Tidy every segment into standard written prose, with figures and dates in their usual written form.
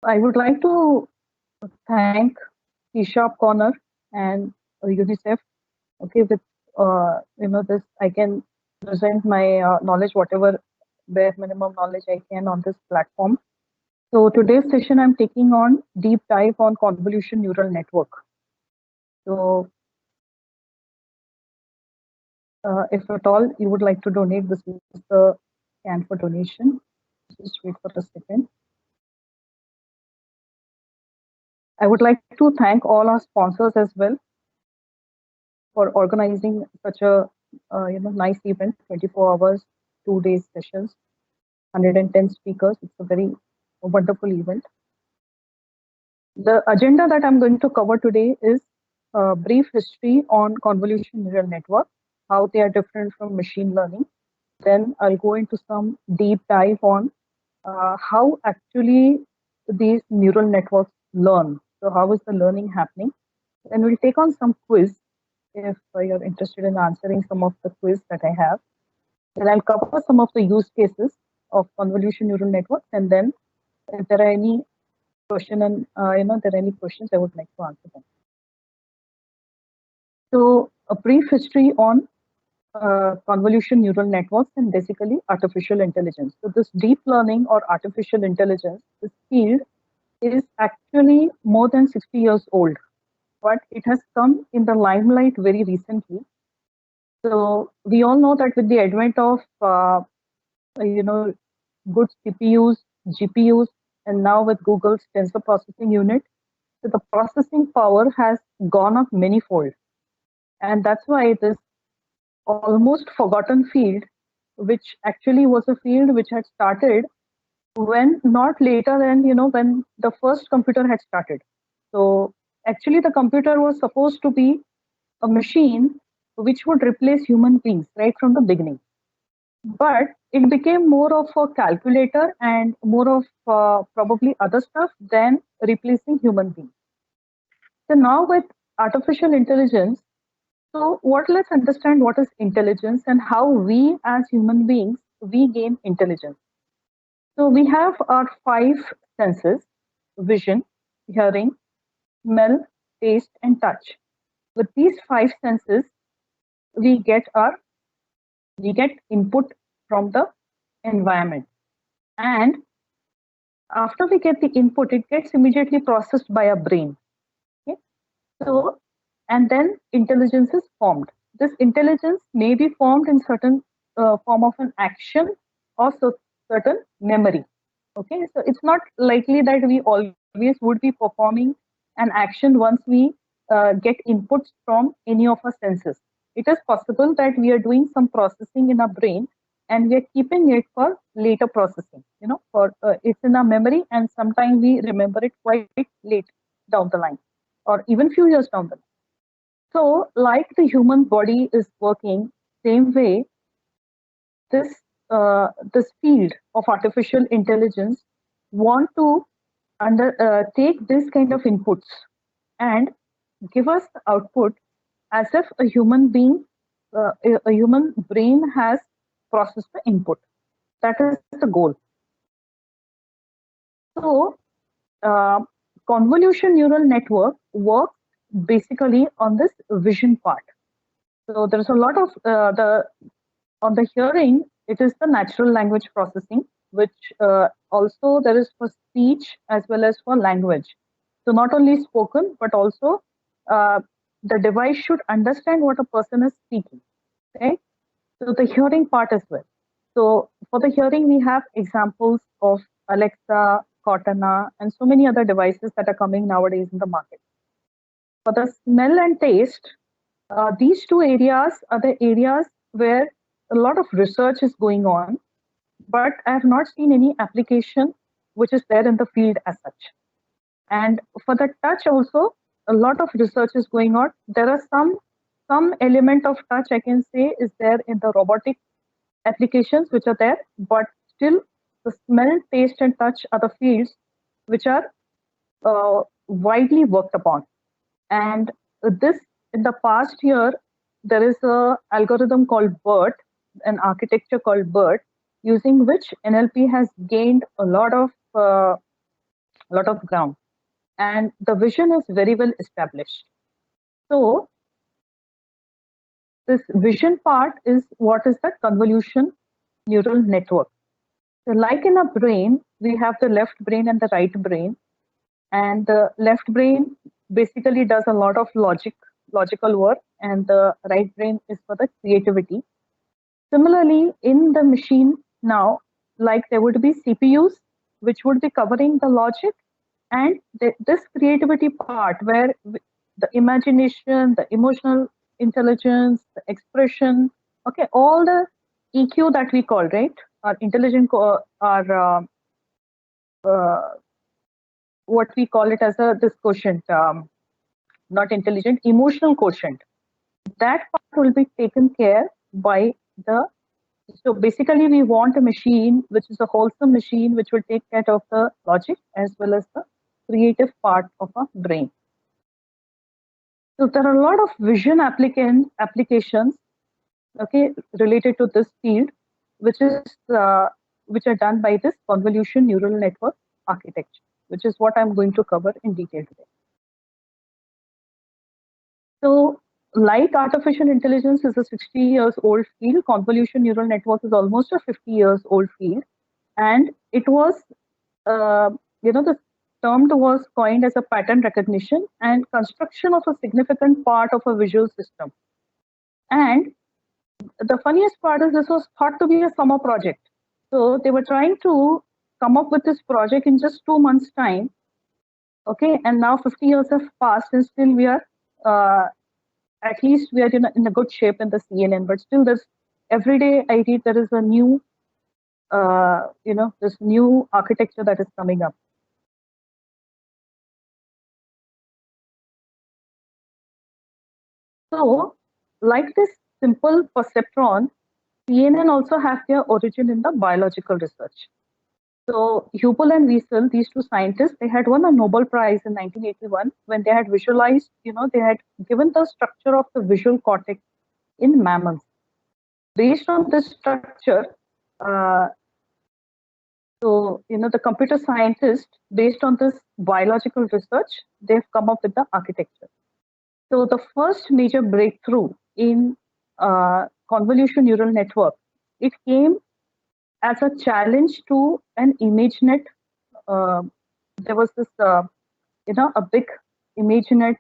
I would like to thank eShop Corner and UNICEF. Okay, with this I can present my knowledge, whatever bare minimum knowledge I can on this platform. So today's session I'm taking on deep dive on convolution neural network. So if at all you would like to donate, this is the scan for donation. Just wait for a second. I would like to thank all our sponsors as well for organizing such a nice event, 24 hours, 2 days sessions, 110 speakers. It's a very wonderful event. The agenda that I'm going to cover today is a brief history on convolution neural network, how they are different from machine learning. Then I'll go into some deep dive on how actually these neural networks learn. So how is the learning happening? Then we'll take on some quiz if you're interested in answering some of the quiz that I have. Then I'll cover some of the use cases of convolution neural networks, and then if there are any there are any questions, I would like to answer them. So a brief history on convolution neural networks and basically artificial intelligence. So this deep learning or artificial intelligence, this field is actually more than 60 years old, but it has come in the limelight very recently. So we all know that with the advent of good CPUs, GPUs, and now with Google's tensor processing unit, so the processing power has gone up manyfold. And that's why this almost forgotten field, which actually was a field which had started when not later than, when the first computer had started. So actually the computer was supposed to be a machine which would replace human beings right from the beginning. But it became more of a calculator and more of probably other stuff than replacing human beings. So now with artificial intelligence, so what let's understand what is intelligence and how we as human beings we gain intelligence. So we have our five senses: vision, hearing, smell, taste, and touch. With these five senses, we get our we get input from the environment. And after we get the input, it gets immediately processed by our brain. Okay? So, and then intelligence is formed. This intelligence may be formed in certain form of an action or certain memory. Okay, so it's not likely that we always would be performing an action once we get inputs from any of our senses. It is possible that we are doing some processing in our brain and we are keeping it for later processing. For it's in our memory, and sometimes we remember it quite late down the line, or even few years down the line. So, like the human body is working, same way this this field of artificial intelligence want to take this kind of inputs and give us the output as if a human being, a human brain has processed the input. That is the goal. So, uh, convolution neural network works basically on this vision part. So there's a lot of the on the hearing, it is the natural language processing, which also there is for speech as well as for language. So not only spoken, but also uh, the device should understand what a person is speaking. Right? So the hearing part as well. So for the hearing, we have examples of Alexa, Cortana, and so many other devices that are coming nowadays in the market. For the smell and taste, these two areas are the areas where a lot of research is going on, but I have not seen any application which is there in the field as such. And for the touch also, a lot of research is going on. There are some element of touch I can say is there in the robotic applications which are there, but still the smell, taste, and touch are the fields which are widely worked upon. And this, in the past year, there is a algorithm called BERT, an architecture called BERT, using which NLP has gained a lot of a lot of ground, and the vision is very well established. So this vision part is what is the convolution neural network. So like in a brain, we have the left brain and the right brain, and the left brain basically does a lot of logical work, and the right brain is for the creativity. Similarly, in the machine now, like there would be CPUs, which would be covering the logic, and this creativity part where the imagination, the emotional intelligence, the expression, okay, all the EQ that we call, right, our intelligent, our what we call it as this quotient, not intelligent, emotional quotient. That part will be taken care by the. So basically, we want a machine which is a wholesome machine which will take care of the logic as well as the creative part of our brain. So there are a lot of vision applications, okay, related to this field, which are done by this convolution neural network architecture, which is what I'm going to cover in detail today. So, like artificial intelligence is a 60 years old field, convolution neural network is almost a 50 years old field, and it was, the term was coined as a pattern recognition and construction of a significant part of a visual system. And the funniest part is this was thought to be a summer project. So they were trying to come up with this project in just 2 months' time. Okay, and now 50 years have passed, and still we are, at least we are in a good shape in the CNN. But still, there's every day I read there is a new, this new architecture that is coming up. So, like this simple perceptron, CNN also have their origin in the biological research. So Hubel and Wiesel, these two scientists, they had won a Nobel Prize in 1981 when they had visualized, they had given the structure of the visual cortex in mammals. Based on this structure, the computer scientists, based on this biological research, they've come up with the architecture. So the first major breakthrough in convolution neural network, it came as a challenge to an ImageNet. There was this, a big ImageNet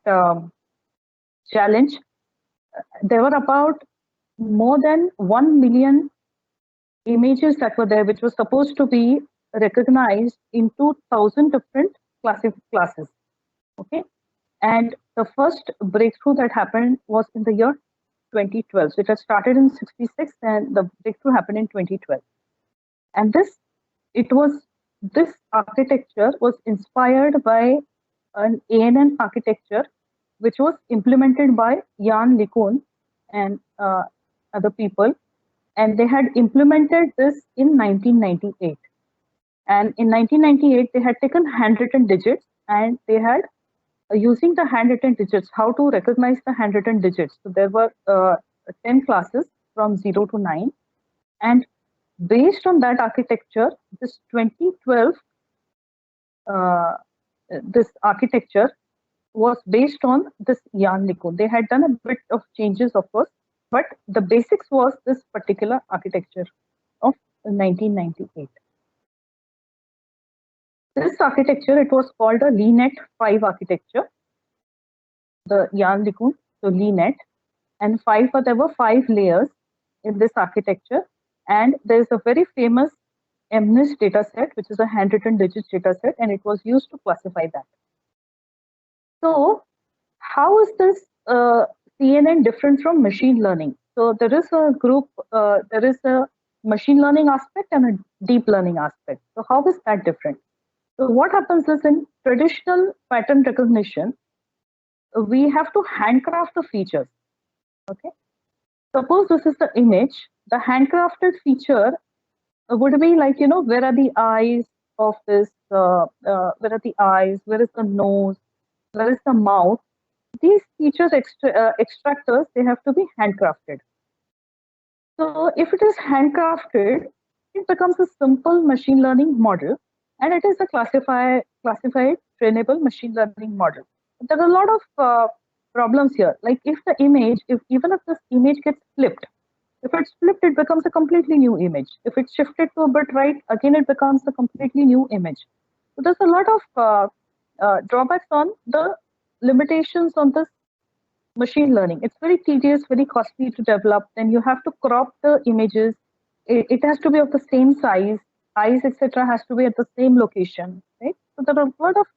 challenge. There were about more than 1 million images that were there, which was supposed to be recognized in 2,000 different classes. Okay, and the first breakthrough that happened was in the year 2012. So it had started in 66, and the breakthrough happened in 2012. And this architecture was inspired by an ANN architecture, which was implemented by Jan LeCun and other people. And they had implemented this in 1998. And in 1998, they had taken handwritten digits, and they had, using the handwritten digits, how to recognize the handwritten digits. So there were 10 classes from 0 to 9. And based on that architecture, this 2012, this architecture was based on this Jan LeCun. They had done a bit of changes, of course, but the basics was this particular architecture of 1998. This architecture, it was called a LeNet 5 architecture, the Jan LeCun, so LeNet, and there were 5 layers in this architecture. And there's a very famous MNIST dataset, which is a handwritten digits dataset, and it was used to classify that. So, how is this CNN different from machine learning? So, there is a machine learning aspect and a deep learning aspect. So, how is that different? So, what happens is in traditional pattern recognition, we have to handcraft the features. Okay. Suppose this is the image. The handcrafted feature would be like, where are the eyes of this, where are the eyes, where is the nose, where is the mouth? These features extractors, they have to be handcrafted. So if it is handcrafted, it becomes a simple machine learning model, and it is a classified trainable machine learning model. There are a lot of problems here. Like if the image, if even if this image gets flipped, if it's flipped, it becomes a completely new image. If it's shifted to a bit right, again it becomes a completely new image. So there's a lot of drawbacks on the limitations on this machine learning. It's very tedious, very costly to develop. Then you have to crop the images. It has to be of the same size, eyes, etc. has to be at the same location, right? So there are a lot of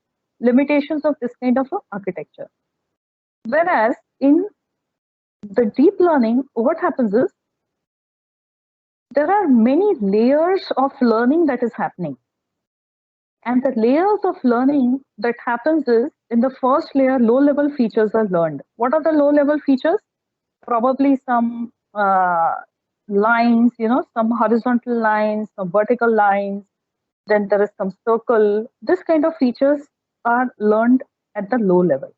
limitations of this kind of architecture. Whereas in the deep learning, what happens is there are many layers of learning that is happening. And the layers of learning that happens is in the first layer, low-level features are learned. What are the low-level features? Probably some lines, some horizontal lines, some vertical lines. Then there is some circle. This kind of features are learned at the low level.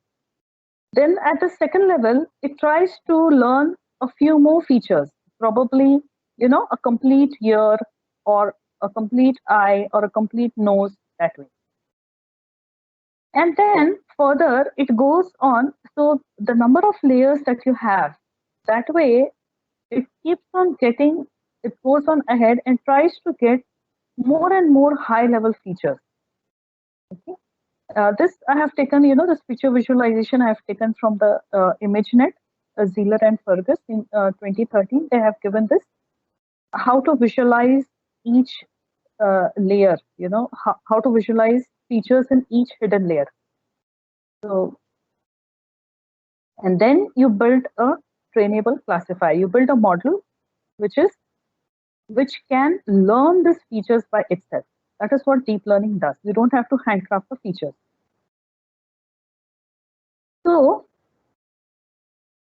Then at the second level, it tries to learn a few more features, probably, a complete ear or a complete eye or a complete nose that way. And then further, it goes on. So the number of layers that you have, that way, it keeps on getting, it goes on ahead and tries to get more and more high level features. Okay. This I have taken, this feature visualization I have taken from the ImageNet, Zeller and Fergus in 2013. They have given this, how to visualize each layer, how to visualize features in each hidden layer. So, and then you build a trainable classifier. You build a model which can learn these features by itself. That is what deep learning does. You don't have to handcraft the features. So,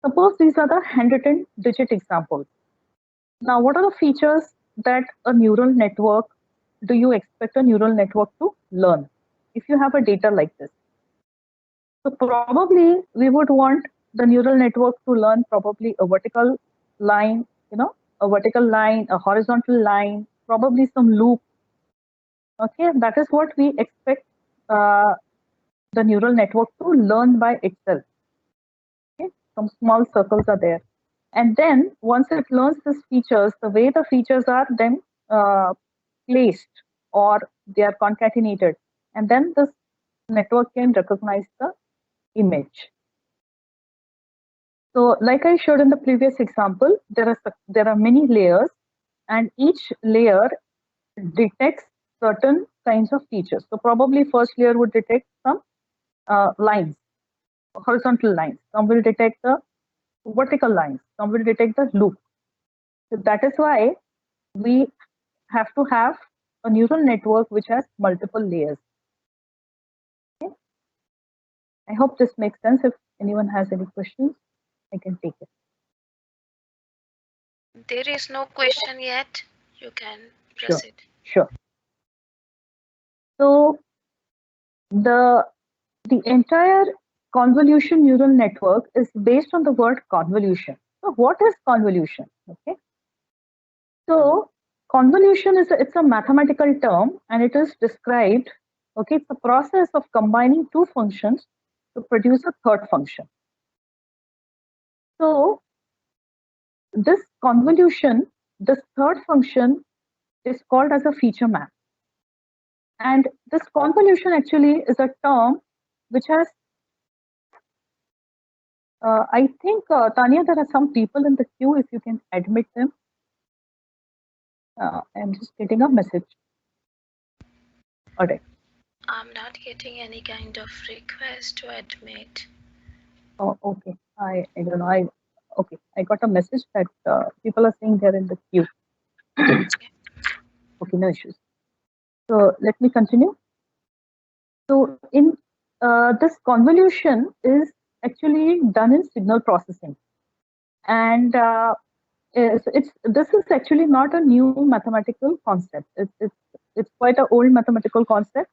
suppose these are the handwritten digit examples. Now, what are the features that a neural network, do you expect a neural network to learn if you have a data like this? So probably we would want the neural network to learn probably a vertical line, a vertical line, a horizontal line, probably some loop. Okay, that is what we expect the neural network to learn by itself. Okay, some small circles are there. And then once it learns these features, the way the features are then placed or they are concatenated, and then this network can recognize the image. So like I showed in the previous example, there are many layers, and each layer detects certain kinds of features. So probably first layer would detect some lines, horizontal lines. Some will detect the vertical lines. Some will detect the loop. So that is why we have to have a neural network which has multiple layers. Okay? I hope this makes sense. If anyone has any questions, I can take it. There is no question yet. You can proceed. Sure. So the entire convolution neural network is based on the word convolution. So what is convolution? Okay. So convolution it's a mathematical term, and it is described. Okay, it's a process of combining two functions to produce a third function. So this convolution, this third function is called as a feature map. And this convolution actually is a term which has, I think, Tanya, there are some people in the queue, if you can admit them. I'm just getting a message. All right. I'm not getting any kind of request to admit. Oh, okay. I don't know. Okay. I got a message that people are saying they're in the queue. Okay, no issues. So let me continue. So in this convolution is actually done in signal processing, and this is actually not a new mathematical concept. It's quite an old mathematical concept,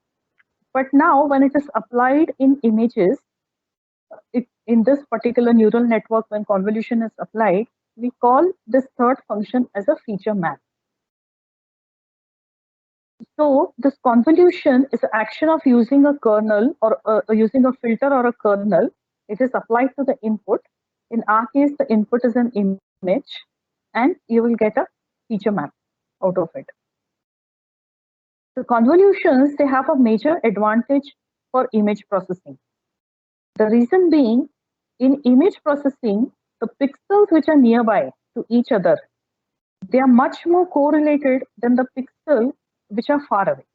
but now when it is applied in images, in this particular neural network, when convolution is applied, we call this third function as a feature map. So this convolution is an action of using a kernel or using a filter or a kernel. It is applied to the input. In our case, the input is an image, and you will get a feature map out of it. The convolutions, they have a major advantage for image processing. The reason being, in image processing, the pixels which are nearby to each other, they are much more correlated than the pixel which are far away.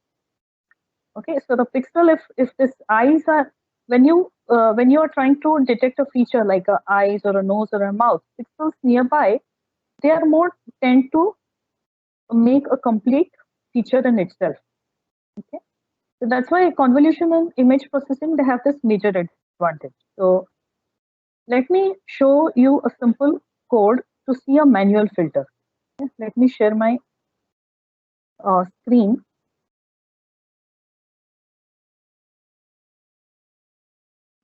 Okay, so the pixel, if this eyes are, when you are trying to detect a feature like a eyes or a nose or a mouth, pixels nearby, they are more tend to make a complete feature in itself. Okay, so that's why convolution and image processing, they have this major advantage. So let me show you a simple code to see a manual filter. Okay, let me share my screen.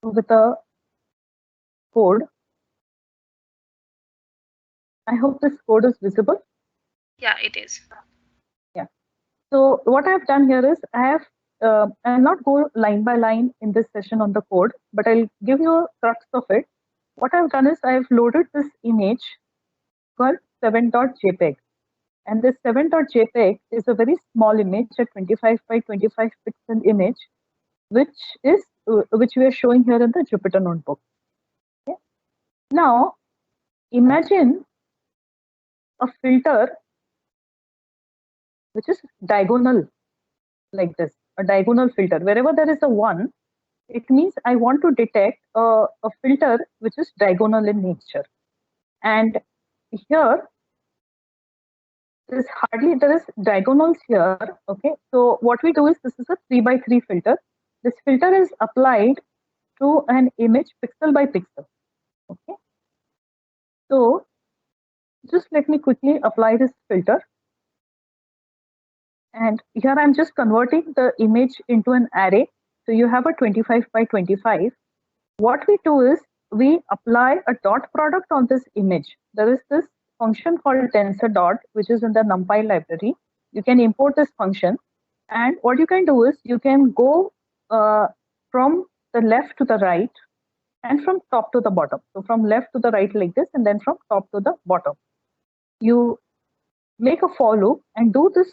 With a code. I hope this code is visible. Yeah, it is. Yeah. So what I've done here is I'll not go line by line in this session on the code, but I'll give you a crux of it. What I've done is I've loaded this image called 7.jpg. And this 7.jpg is a very small image, a 25 by 25 pixel image, which we are showing here in the Jupyter notebook. Okay. Now, imagine a filter which is diagonal like this, a diagonal filter. Wherever there is a 1, it means I want to detect a filter which is diagonal in nature. And here, there is diagonals here. Okay, so what we do is this is a 3 by 3 filter. This filter is applied to an image pixel by pixel. Okay, so just let me quickly apply this filter. And here I'm just converting the image into an array. So you have a 25 by 25. What we do is we apply a dot product on this image. There is this function called tensor dot, which is in the NumPy library. You can import this function. And what you can do is you can go from the left to the right and from top to the bottom. So from left to the right like this, and then from top to the bottom. You make a for loop and do this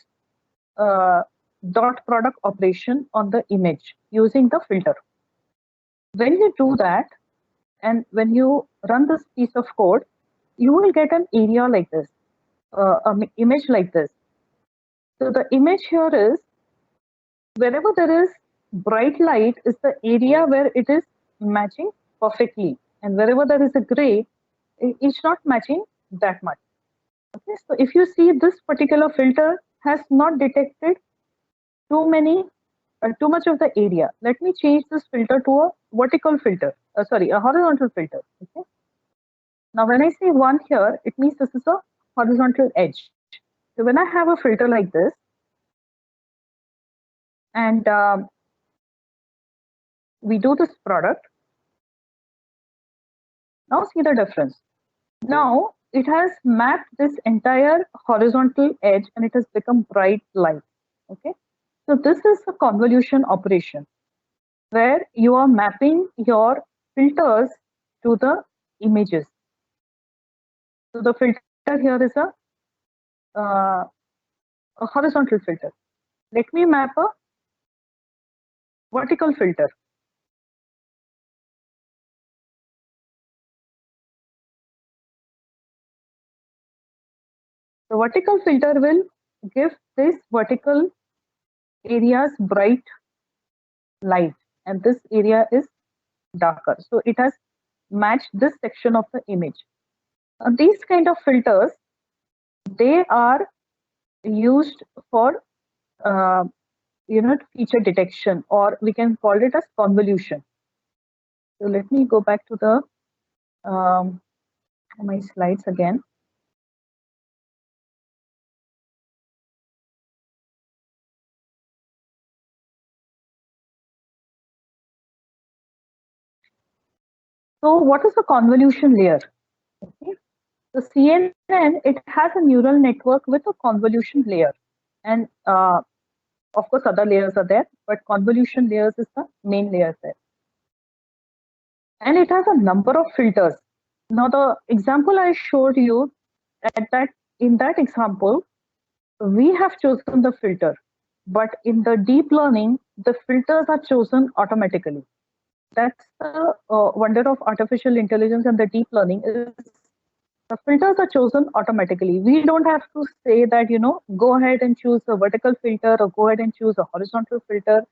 uh, dot product operation on the image using the filter. When you do that, and when you run this piece of code, you will get an area like this, an image like this. So the image here is wherever there is bright light is the area where it is matching perfectly, and wherever there is a gray, it's not matching that much. Okay, so if you see this particular filter has not detected too much of the area. Let me change this filter to a vertical filter. A horizontal filter. Okay. Now, when I say 1 here, it means this is a horizontal edge. So when I have a filter like this, and we do this product, now see the difference. Now it has mapped this entire horizontal edge and it has become bright light. Okay. So this is a convolution operation where you are mapping your filters to the images. So the filter here is a horizontal filter. Let me map a vertical filter. The vertical filter will give this vertical areas bright light, and this area is darker. So it has matched this section of the image. These kind of filters, they are used for feature detection, or we can call it as convolution. So let me go back to the my slides again. So what is a convolution layer? Okay. So CNN, it has a neural network with a convolution layer, and Of course, other layers are there, but convolution layers is the main layer there. And it has a number of filters. Now, the example I showed you, in that example, we have chosen the filter, but in the deep learning, the filters are chosen automatically. That's the wonder of artificial intelligence and the deep learning is the filters are chosen automatically. We don't have to say that, go ahead and choose a vertical filter or go ahead and choose a horizontal filter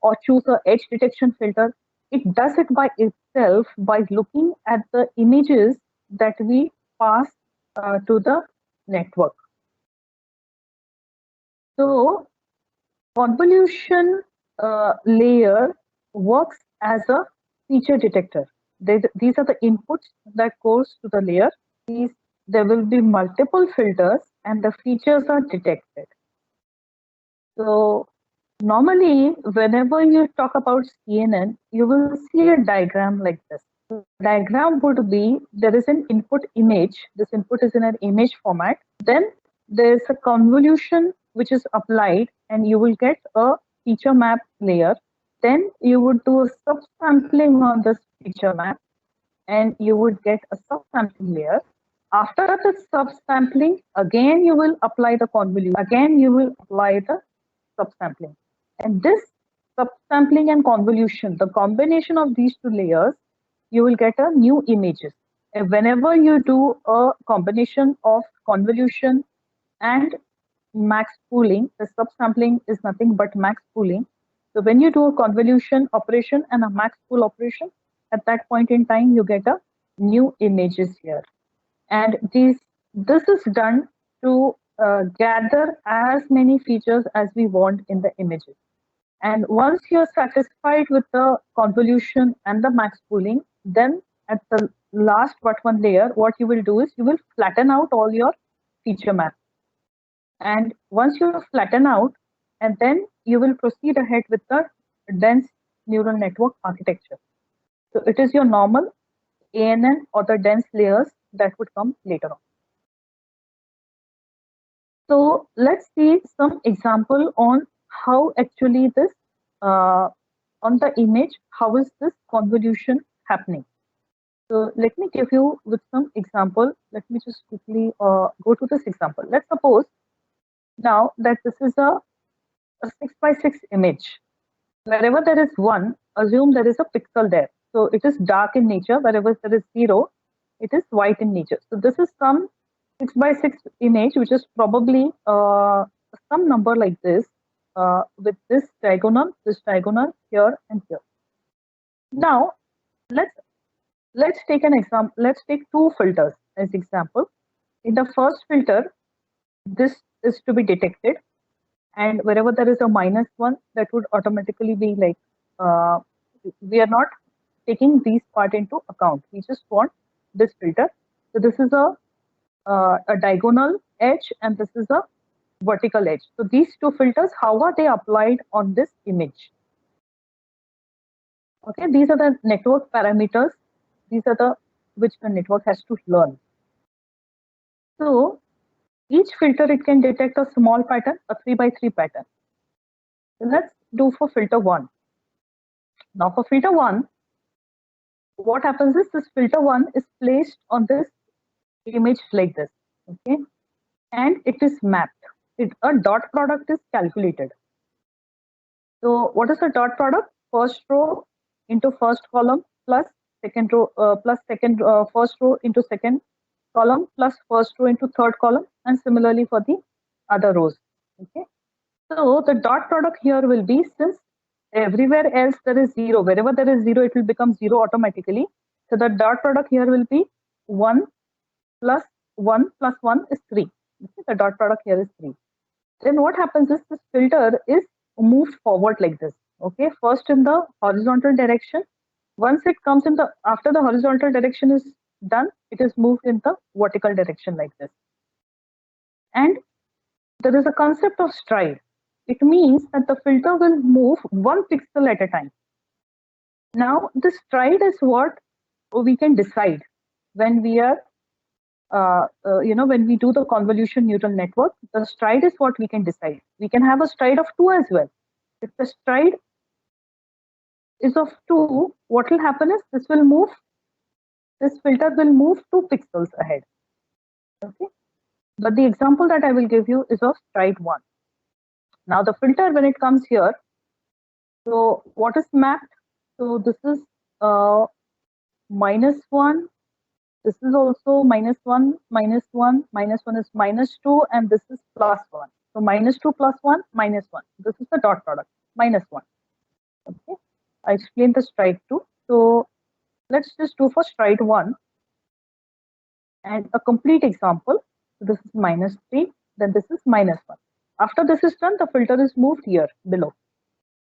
or choose a edge detection filter. It does it by itself by looking at the images that we pass to the network. So convolution layer works as a feature detector. These are the inputs that goes to the layer. There will be multiple filters and the features are detected. So normally, whenever you talk about CNN, you will see a diagram like this. The diagram would be, there is an input image. This input is in an image format. Then there's a convolution which is applied and you will get a feature map layer. Then you would do a subsampling on this feature map and you would get a subsampling layer. After the subsampling, again you will apply the convolution. Again you will apply the subsampling. And this subsampling and convolution, the combination of these two layers, you will get a new images. And whenever you do a combination of convolution and max pooling, the subsampling is nothing but max pooling. So when you do a convolution operation and a max pool operation, at that point in time, you get a new images here. And this is done to gather as many features as we want in the images. And once you're satisfied with the convolution and the max pooling, then at the last but one layer, what you will do is you will flatten out all your feature maps. And once you flatten out, and then you will proceed ahead with the dense neural network architecture. So it is your normal ANN or the dense layers that would come later on. So let's see some example on how actually this on the image, how is this convolution happening? So let me give you with some example. Let me just quickly go to this example. Let's suppose now that this is a 6x6 image. Wherever there is 1, assume there is a pixel there. So it is dark in nature. Wherever there is 0, it is white in nature. So this is some 6x6 image, which is probably some number like this, with this diagonal here and here. Now, let's take an example. Let's take 2 filters as example. In the first filter, this is to be detected, and wherever there is a -1, that would automatically be like we are not taking these part into account. We just want this filter. So this is a diagonal edge and this is a vertical edge. So these 2 filters, how are they applied on this image? Okay, these are the network parameters. These are the which the network has to learn. So each filter, it can detect a small pattern, a 3x3 pattern. So let's do for filter 1. Now for filter 1, what happens is this filter 1 is placed on this image like this, okay, and it is mapped. A dot product is calculated. So what is a dot product? First row into first column plus second row first row into second column plus first row into third column, and similarly for the other rows. Okay. So the dot product here will be, since everywhere else there is 0, wherever there is 0, it will become 0 automatically. So the dot product here will be 1 plus 1 plus 1 is 3. Okay, the dot product here is 3. Then what happens is this filter is moved forward like this. Okay, first in the horizontal direction. Once it comes in after the horizontal direction is done, it is moved in the vertical direction like this. And there is a concept of stride. It means that the filter will move 1 pixel at a time. Now, the stride is what we can decide when we are when we do the convolution neural network, the stride is what we can decide. We can have a stride of 2 as well. If the stride is of 2, what will happen is this filter will move 2 pixels ahead. Okay. But the example that I will give you is of stride 1. Now the filter, when it comes here, so what is mapped? So this is -1. This is also -1, -1, -1 is -2, and this is +1. So -2 + 1, -1. This is the dot product, -1. Okay. I explained the stride 2. So let's just do for stride 1 and a complete example. So this is -3, then this is -1. After this is done, the filter is moved here below.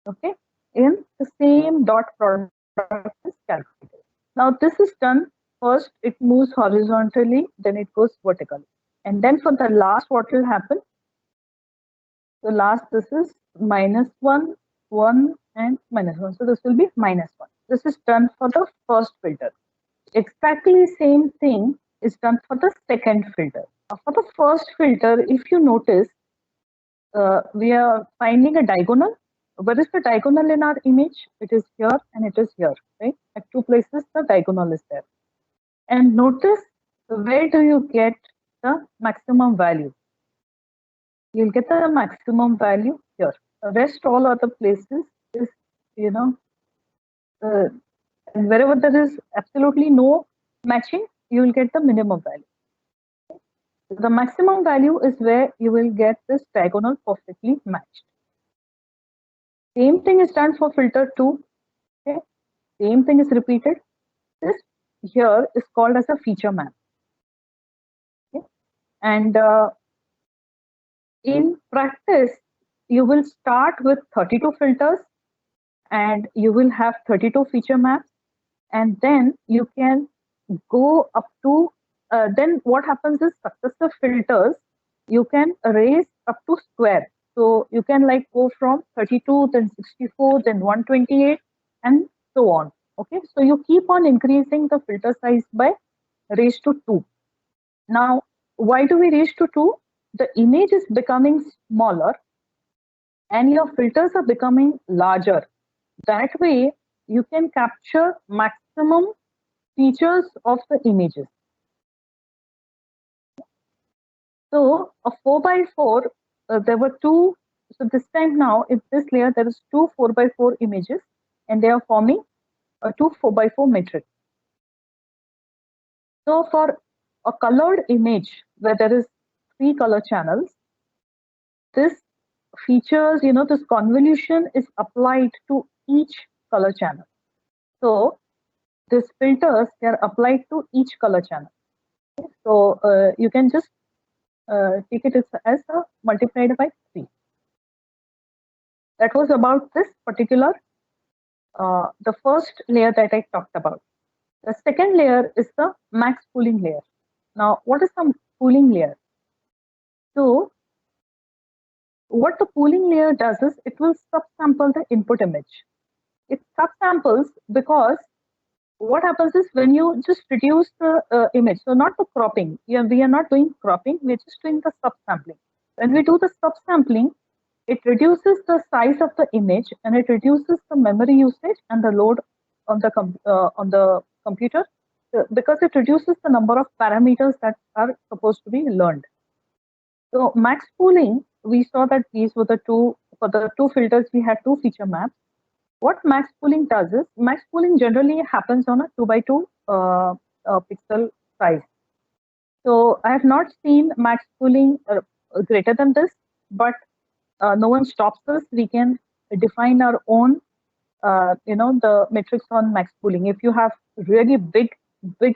Okay, in the same dot product is calculated. Now this is done. First, it moves horizontally, then it goes vertically. And then for the last, what will happen? The last, this is -1, 1, and -1. So this will be -1. This is done for the first filter. Exactly same thing is done for the second filter. For the first filter, if you notice, we are finding a diagonal. Where is the diagonal in our image? It is here and it is here, right? At 2 places, the diagonal is there. And notice, where do you get the maximum value? You'll get the maximum value here. The rest all other places is, and wherever there is absolutely no matching, you will get the minimum value. The maximum value is where you will get this diagonal perfectly matched. Same thing is done for filter 2. Okay. Same thing is repeated. This here is called as a feature map. Okay. And in practice, you will start with 32 filters and you will have 32 feature maps. And then you can go up to, then what happens is successive filters, you can raise up to square. So you can like go from 32, then 64, then 128, and so on. Okay, so you keep on increasing the filter size by raised to 2. Now, why do we raise to 2? The image is becoming smaller and your filters are becoming larger. That way, you can capture maximum features of the images. So a 4x4, there were 2. So this time now, in this layer, there is 2 4x4 images, and they are forming a 2 4x4 matrix. So for a colored image where there is 3 color channels, this features, this convolution is applied to each color channel. So these filters, they are applied to each color channel. Okay? So you can just take it as a multiplied by 3. That was about this particular, the first layer that I talked about. The second layer is the max pooling layer. Now, what is the pooling layer? So, what the pooling layer does is it will subsample the input image. It subsamples because what happens is when you just reduce the image, so not the cropping, we are not doing cropping, we're just doing the subsampling. When we do the subsampling, it reduces the size of the image and it reduces the memory usage and the load on the computer because it reduces the number of parameters that are supposed to be learned. So max pooling, we saw that these were for the 2 filters, we had 2 feature maps. What max pooling does is, max pooling generally happens on a 2x2 pixel size. So I have not seen max pooling greater than this, but no one stops us. We can define our own, the metrics on max pooling. If you have really big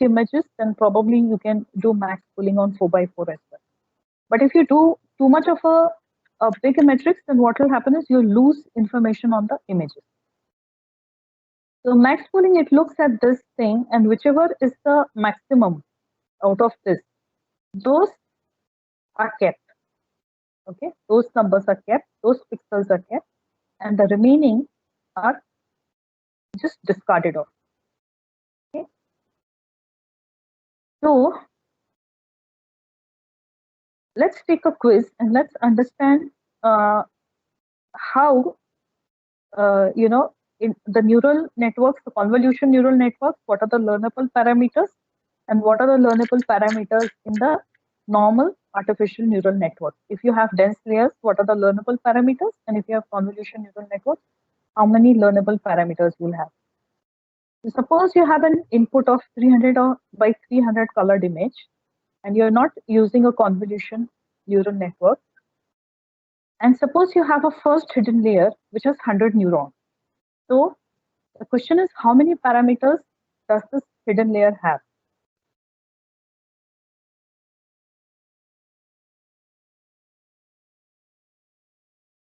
images, then probably you can do max pooling on 4x4 as well. But if you do too much of a big matrix, then what will happen is you lose information on the images. So max pooling, it looks at this thing, and whichever is the maximum out of this, those are kept. Okay, those numbers are kept, those pixels are kept, and the remaining are just discarded off. Okay. So let's take a quiz and let's understand how in the neural networks, the convolution neural networks, what are the learnable parameters and what are the learnable parameters in the normal artificial neural network. If you have dense layers, what are the learnable parameters? And if you have convolution neural networks, how many learnable parameters you'll have. So suppose you have an input of 300 by 300 colored image, and you're not using a convolution neural network. And suppose you have a first hidden layer, which has 100 neurons. So the question is, how many parameters does this hidden layer have?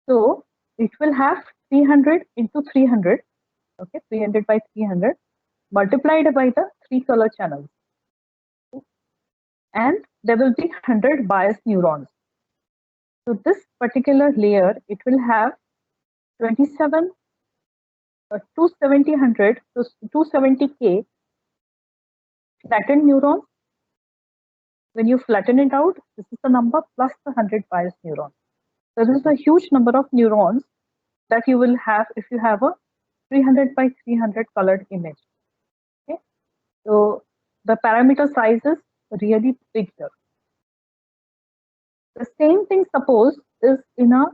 So it will have 300 into 300, okay, 300 by 300, multiplied by the 3 color channels. And there will be 100 biased neurons. So this particular layer, it will have 27, 270, 270K flattened neurons. When you flatten it out, this is the number plus the 100 biased neurons. So this is a huge number of neurons that you will have if you have a 300 by 300 colored image. Okay, so the parameter size is really big here. The same thing, suppose, is in a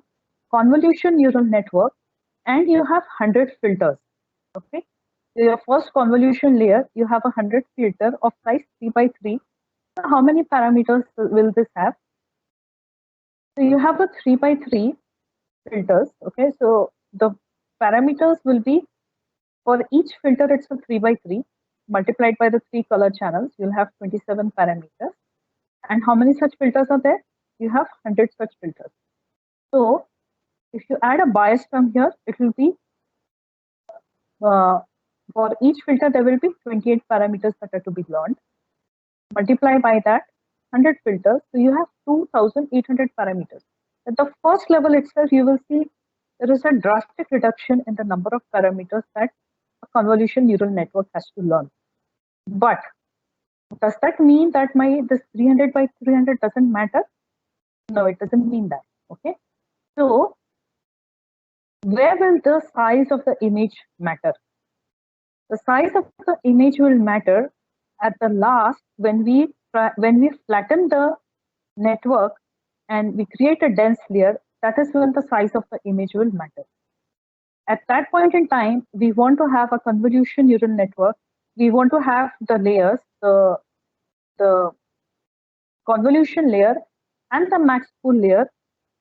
convolution neural network, and you have 100 filters. Okay, so your first convolution layer, you have 100 filter of size 3 by 3. So how many parameters will this have? So you have a 3 by 3 filters. Okay, so the parameters will be, for each filter, it's a 3 by 3 multiplied by the 3 color channels. You'll have 27 parameters. And how many such filters are there? You have 100 such filters. So if you add a bias term here, it will be for each filter there will be 28 parameters that are to be learned. Multiply by that 100 filters, so you have 2,800 parameters. At the first level itself, you will see there is a drastic reduction in the number of parameters that a convolution neural network has to learn. But does that mean that this 300 by 300 doesn't matter? No, it doesn't mean that. Okay, so where will the size of the image matter? The size of the image will matter at the last when we flatten the network and we create a dense layer. That is when the size of the image will matter. At that point in time, we want to have a convolution neural network. We want to have the layers, the convolution layer and the max pool layer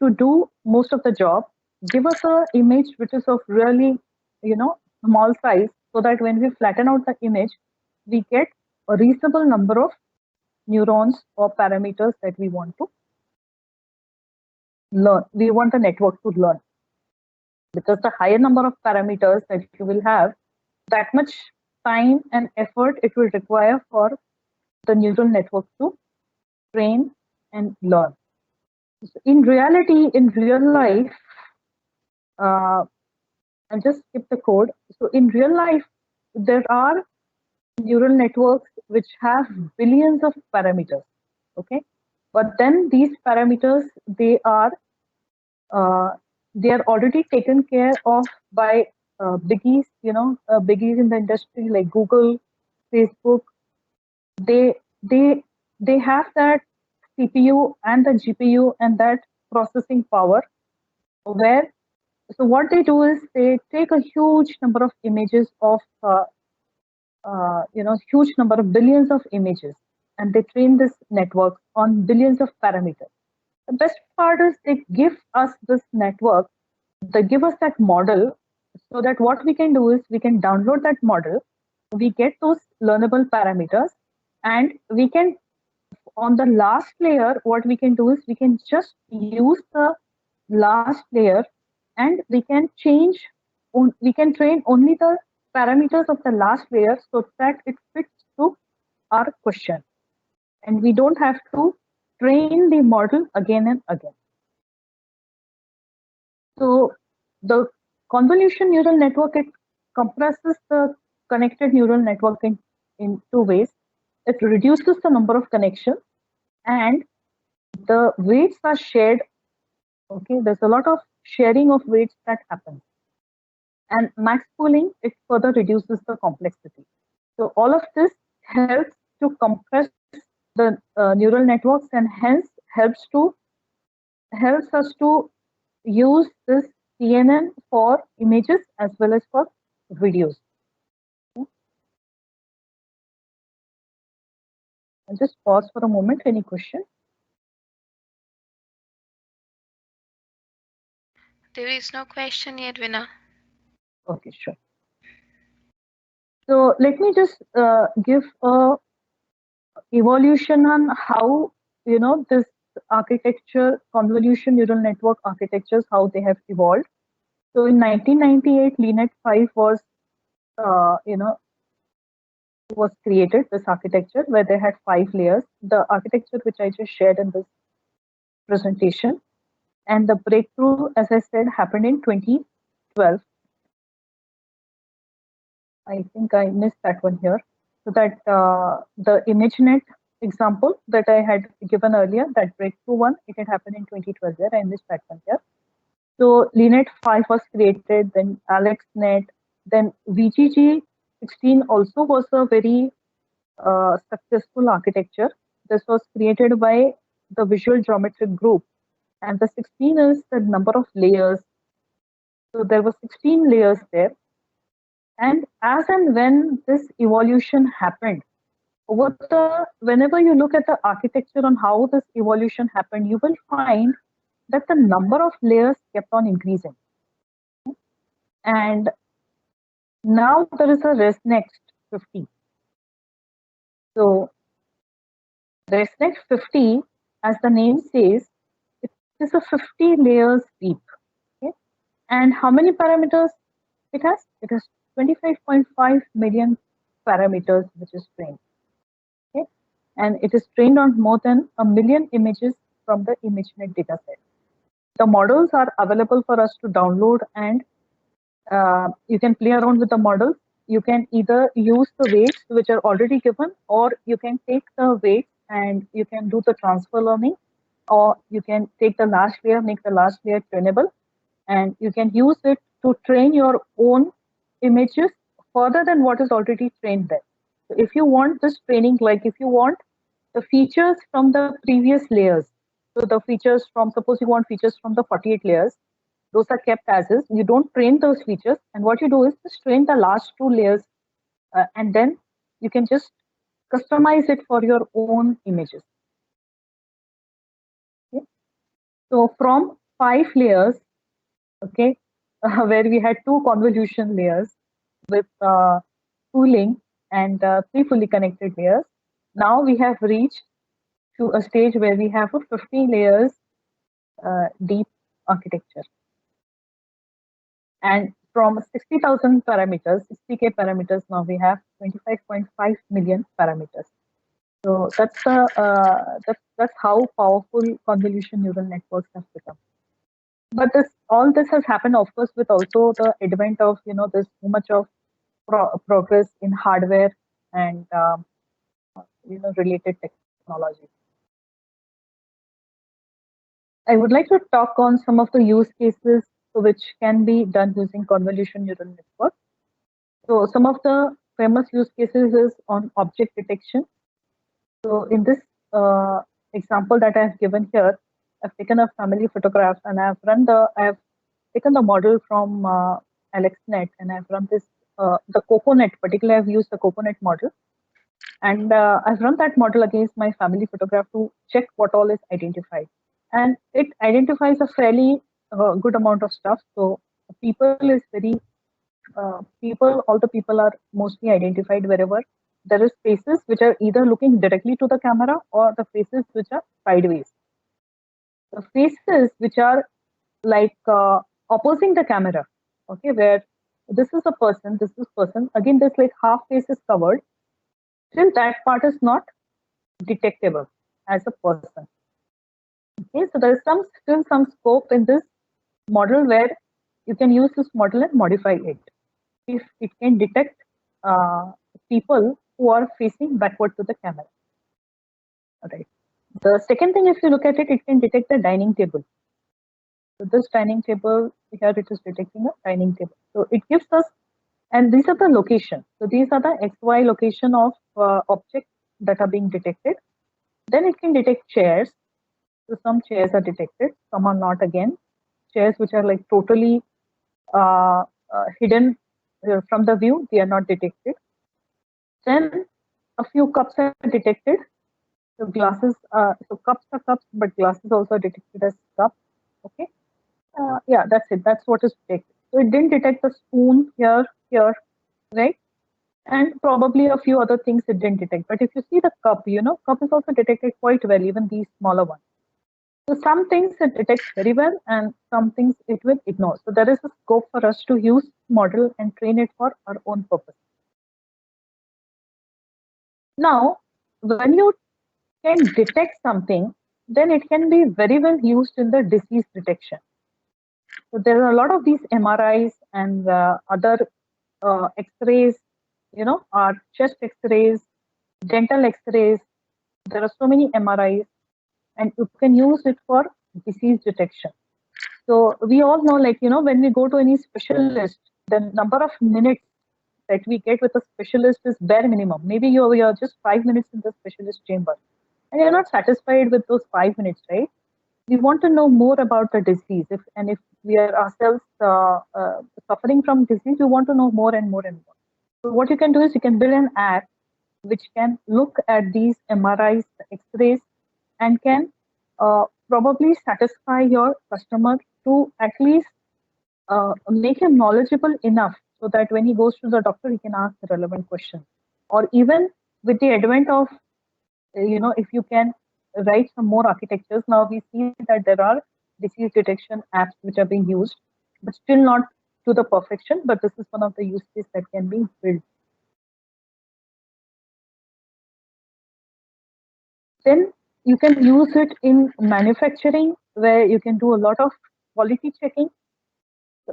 to do most of the job. Give us an image which is of really, small size, so that when we flatten out the image, we get a reasonable number of neurons or parameters that we want to learn. We want the network to learn, because the higher number of parameters that you will have, that much time and effort it will require for the neural network to train and learn. So in reality, in real life, I'll just skip the code. So in real life, there are neural networks which have billions of parameters. Okay, but then these parameters, they are already taken care of by biggies, biggies in the industry like Google, Facebook. They have that CPU and the GPU and that processing power, where, so what they do is they take a huge number of images of huge number of billions of images, and they train this network on billions of parameters. The best part is they give us this network, they give us that model, so that what we can do is we can download that model, we get those learnable parameters, and we can, on the last layer, what we can do is we can just use the last layer, and we can we can train only the parameters of the last layer so that it fits to our question, and we don't have to train the model again and again. So the convolution neural network, it compresses the connected neural network in two ways. It reduces the number of connections, and the weights are shared. Okay, there's a lot of sharing of weights that happens. And max pooling, it further reduces the complexity. So all of this helps to compress the neural networks and hence helps us to use this CNN for images as well as for videos. Okay. I'll just pause for a moment. Any question? There is no question yet, Veena. Okay, sure. So let me just give a evolution on how this architecture, convolution neural network architectures, how they have evolved. So in 1998, LeNet 5 was uh, you know was created, this architecture where they had 5 layers. The architecture which I just shared in this presentation, and the breakthrough, as I said, happened in 2012. I think I missed that one here. So that the ImageNet example that I had given earlier, that breakthrough one, it had happened in 2012 there. I missed that one here. So LeNet 5 was created, then AlexNet, then VGG 16 also was a very successful architecture. This was created by the Visual Geometric Group, and the 16 is the number of layers. So there were 16 layers there, and as and when this evolution happened, over the whenever you look at the architecture on how this evolution happened, you will find that the number of layers kept on increasing. And now there is a ResNext 50. So ResNext 50, as the name says, it is a 50 layers deep. Okay? And how many parameters it has? It has 25.5 million parameters, which is trained. Okay? And it is trained on more than 1 million images from the ImageNet dataset. The models are available for us to download, and you can play around with the models. You can either use the weights which are already given, or you can take the weights and you can do the transfer learning, or you can take the last layer, make the last layer trainable, and you can use it to train your own images further than what is already trained there. So if you want this training, like if you want the features from the previous layers, so the features from, suppose you want features from the 48 layers, those are kept as is. You don't train those features, and what you do is just train the last 2 layers, and then you can just customize it for your own images. Okay? So from 5 layers, okay, where we had 2 convolution layers with pooling and 3 fully connected layers, now we have reached to a stage where we have a 50 layers deep architecture. And from 60,000 parameters, 60K parameters, now we have 25.5 million parameters. So that's how powerful convolution neural networks have become. But all this has happened, of course, with also the advent of there's so much of progress in hardware and related technology. I would like to talk on some of the use cases which can be done using convolution neural networks. So some of the famous use cases is on object detection. So in this example that I have given here, I've taken a family photograph and I have taken the model from AlexNet, and I've run this, the CocoNet, particularly I've used the CocoNet model, and I've run that model against my family photograph to check what all is identified. And it identifies a fairly good amount of stuff. So people is very all the people are mostly identified wherever there is faces which are either looking directly to the camera or the faces which are sideways. The faces which are like opposing the camera, okay, where this is person, again, this like half face is covered, still that part is not detectable as a person. Okay, so there is still some scope in this model where you can use this model and modify it. If it can detect people who are facing backward to the camera. All right. The second thing, if you look at it, it can detect the dining table. So this dining table, here it is detecting a dining table. So it gives us, and these are the location. So these are the XY location of objects that are being detected. Then it can detect chairs. So some chairs are detected, some are not again. Chairs which are like totally hidden from the view, they are not detected. Then a few cups are detected. So glasses, so cups are cups, but glasses also are detected as cups. Okay. Yeah, that's it. That's what is detected. So it didn't detect the spoon here, right? And probably a few other things it didn't detect. But if you see the cup, cup is also detected quite well, even these smaller ones. So some things it detects very well, and some things it will ignore. So there is a scope for us to use model and train it for our own purpose. Now, when you can detect something, then it can be very well used in the disease detection. So there are a lot of these MRIs and other X-rays, our chest X-rays, dental X-rays. There are so many MRIs, and you can use it for disease detection. So we all know, like, when we go to any specialist, the number of minutes that we get with a specialist is bare minimum. Maybe you're just 5 minutes in the specialist chamber, and you're not satisfied with those 5 minutes, right? We want to know more about the disease. If we are ourselves suffering from disease, we want to know more and more and more. So what you can do is you can build an app which can look at these MRIs, X-rays, and can probably satisfy your customer to at least make him knowledgeable enough so that when he goes to the doctor, he can ask the relevant questions. Or even with the advent of, if you can write some more architectures, now we see that there are disease detection apps which are being used, but still not to the perfection. But this is one of the use cases that can be built. Then you can use it in manufacturing where you can do a lot of quality checking.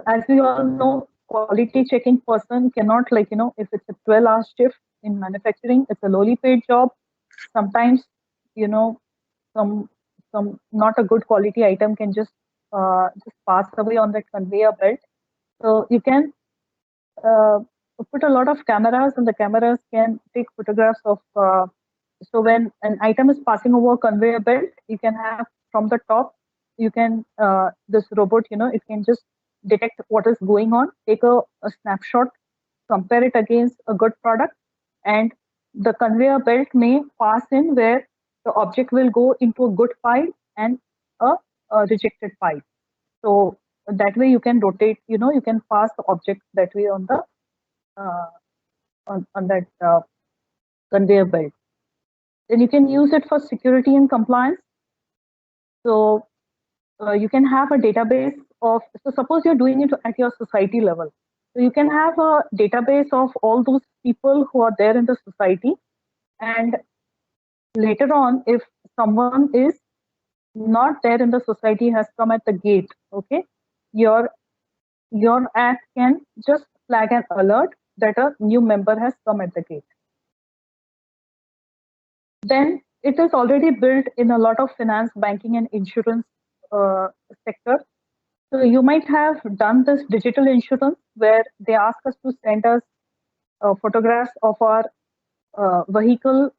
As we all know, quality checking person cannot, like, if it's a 12-hour shift in manufacturing, it's a lowly paid job. Sometimes, you know, some not a good quality item can just pass away on that conveyor belt. So you can uh, put a lot of cameras, and the cameras can take photographs of. So when an item is passing over a conveyor belt, you can have from the top, you can this robot, it can just detect what is going on, take a snapshot, compare it against a good product, and the conveyor belt may pass in where the object will go into a good file and a rejected file. So that way you can rotate, you can pass the object that way on the uh, on that conveyor belt. Then you can use it for security and compliance. So you can have a database of, so suppose you're doing it at your society level. So you can have a database of all those people who are there in the society. And later on, if someone is not there in the society, has come at the gate, okay, your your app can just flag an alert that a new member has come at the gate. Then it is already built in a lot of finance, banking, and insurance uh, sector. So you might have done this digital insurance where they ask us to send us photographs of our vehicle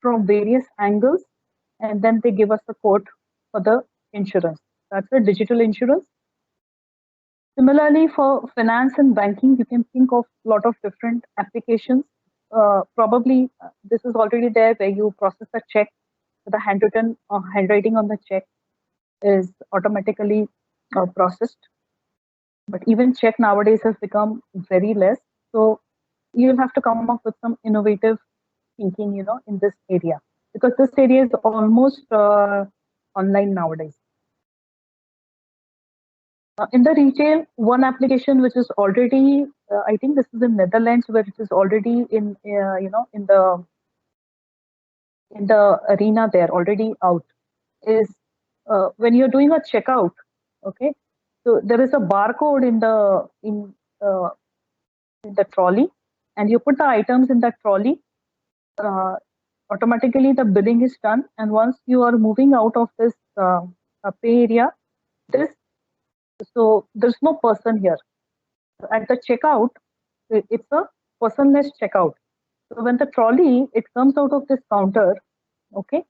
from various angles, and then they give us a quote for the insurance. That's a digital insurance. Similarly, for finance and banking, you can think of a lot of different applications. Probably this is already there where you process a check, the handwritten or handwriting on the check is automatically processed. But even check nowadays has become very less. So you'll have to come up with some innovative thinking, in this area, because this area is almost online nowadays. In the retail, one application which is already, I think this is in Netherlands, where it is already in the arena there, already out, is when you're doing a checkout. Okay, so there is a barcode uh, in the trolley, and you put the items in the trolley. Uh, automatically the billing is done. And once you are moving out of this pay area, this so there's no person here. At the checkout, it's a personless checkout. So when the trolley it comes out of this counter, okay,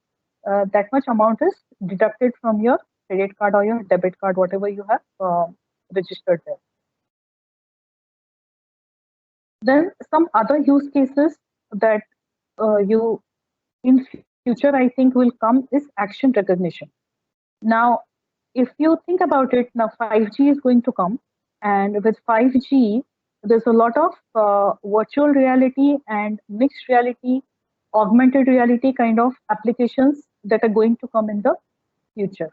that much amount is deducted from your credit card or your debit card, whatever you have registered there. Then some other use cases that you in future I think will come is action recognition. Now, if you think about it, now 5G is going to come, and with 5G, there's a lot of virtual reality and mixed reality, augmented reality kind of applications that are going to come in the future.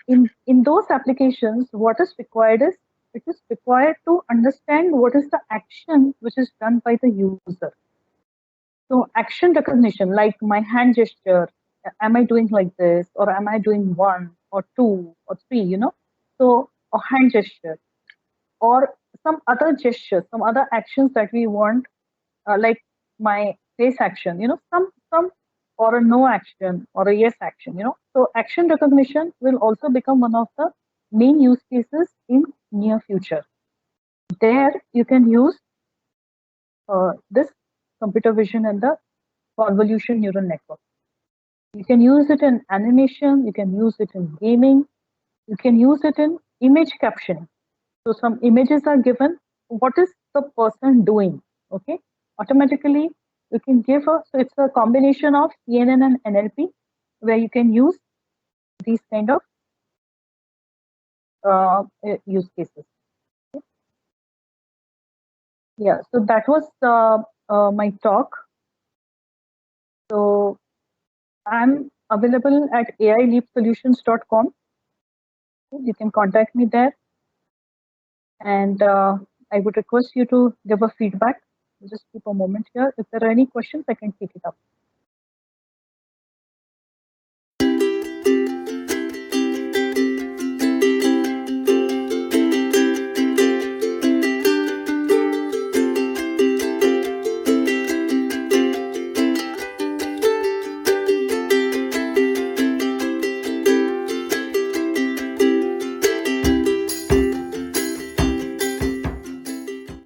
In those applications, what is required is it is required to understand what is the action which is done by the user. So action recognition, like my hand gesture, am I doing like this, or am I doing one or two or three, So a hand gesture or some other gestures, some other actions that we want, like my face action, some or a no action or a yes action, So action recognition will also become one of the main use cases in near future. There you can use this computer vision and the convolution neural network. You can use it in animation, you can use it in gaming, you can use it in image captioning. So some images are given, what is the person doing? Okay, automatically you can give so it's a combination of CNN and NLP where you can use these kind of use cases. Okay. Yeah, so that was my talk. So I'm available at aileapsolutions.com. You can contact me there. And I would request you to give a feedback. Just keep a moment here. If there are any questions, I can pick it up.